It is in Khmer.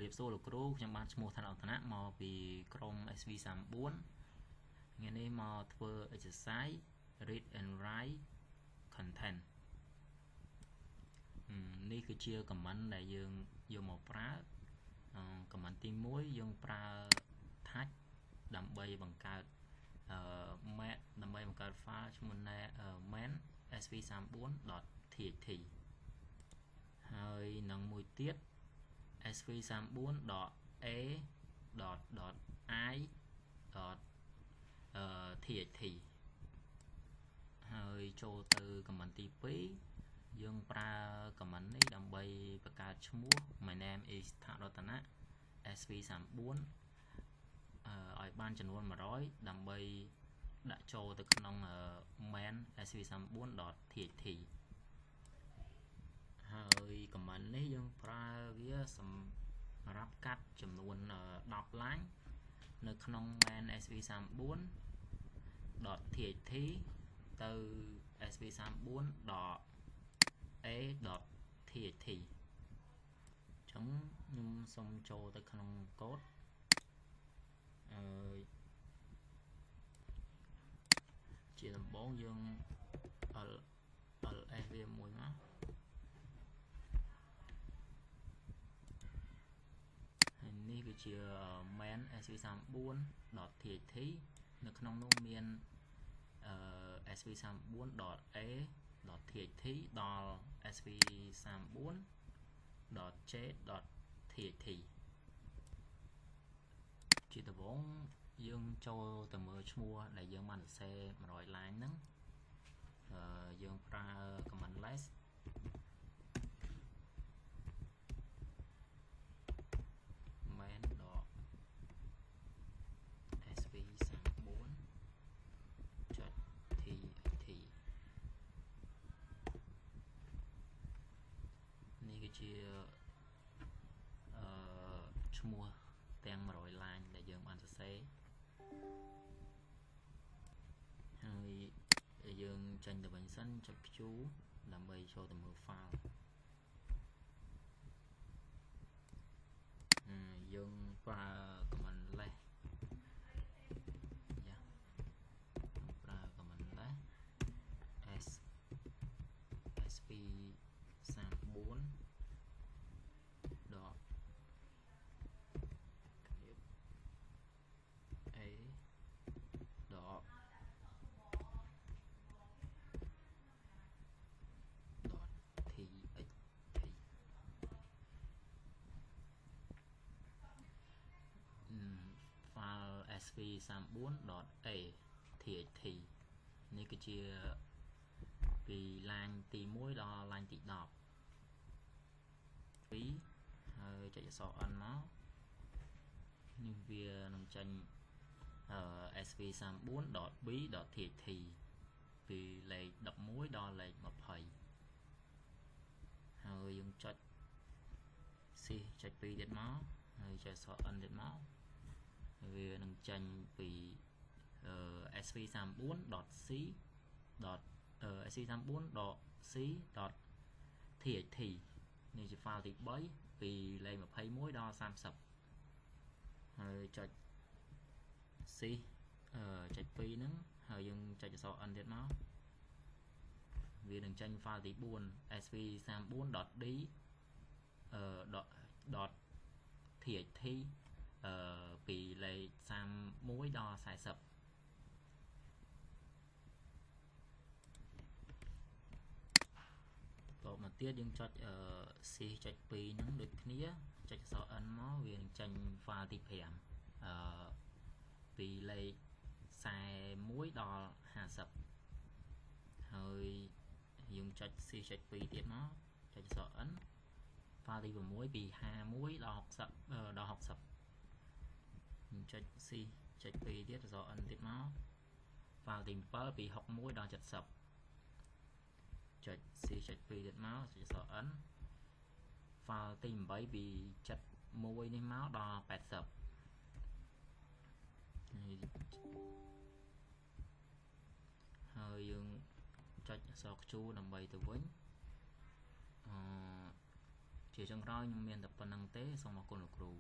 រៀបសួរលោកគ្រូខ្ញុំបានឈ្មោះថានអន្តណៈមកពីក្រុម SV34 ថ្ងៃនេះមកធ្វើ exercise read and write content នេះគឺជា command ដែលយើងយកមកប្រើ command ទី1យើងប្រើ touch ដើម្បីបង្កើតfile ឈ្មោះ main sv34.txt ហើយនឹងមួយទៀត sv34.a.i.txt ហើយចូលទៅ command ទី2យើងប្រើ command នេះដើម្បីបង្កើតឈ្មោះ my name is ថារតនៈ sv34 ឲ្យបានចំនួន100ដើម្បីដាក់ចូលទៅក្នុង main sv34.txt ហើយ command នេះយើងប្រើវាសម្រាប់កាត់ចំនួន10 line នៅក្នុង main sv34.txt ទៅ sv34.a.txt អញ្ចឹងខ្ញុំសូមចូលទៅក្នុងកូដជាដំបូងយើង ls វាមួយមកហើយនេះគឺជា main sv34.txt នៅក្នុងនោះមាន sv34.a.txt ដល់ sv34.j.txt ជាដំបូងយើងចូលទៅមើលឈ្មោះដែលយើងបានសរសេរ100 line ហ្នឹងយើងប្រើ command less main.sv34.txt នេះគឺជាឈ្មោះទាំង100 line ដែលយើងបានសរសេរហើយយើងចេញទៅវិញសិនចុច Q ដើម្បីចូលទៅមើល file យើងប្រើ command less ប្រើ command less sv34 sv34.a.txt នេះគឺជាពី line ទី1ដល់ line ទី10 ហើយចុចអក្សរ N មកនេះវានឹងចេញsv34.b.txt ពីលេខ11ដល់លេខ20ហើយយើងចុច C ចុច2ទៀតមកហើយចុចអក្សរ N ទៀតមកវានឹងចេញពី sv34.c sv34.c.txt នេះជា file ទី3ពីលេខ21ដល់30ហើយចុច C ចុច2ហ្នឹងហើយយើងចុចអក្សរ N ទៀតមកវានឹងចេញ file ទី4 sv34.d .txt ពីលេខ31ដល់40តមកទៀតយើងចុច C ចុច2ហ្នឹងដូចគ្នាចុចអក្សរ N មកវានឹងចេញ file ទី5ពីលេខ41ដល់50ហើយយើងចុច C ចុច2ទៀតមកចុចអក្សរ N file ទី6ពី51ដល់60ខ្ញុំចុច C ចុច2ទៀតអក្សរ N ទៀតមក file ទី7ពី61ដល់70ចុច C ចុច2ទៀតមកចុចអក្សរ N file ទី8ពី71នេះមកដល់80ហើយយើងចុចអក្សរ Q ដើម្បីទៅវិញ ជាចុងក្រោយខ្ញុំមានតែប៉ុណ្្នឹងទេសូមអរគុណលោកគ្រូ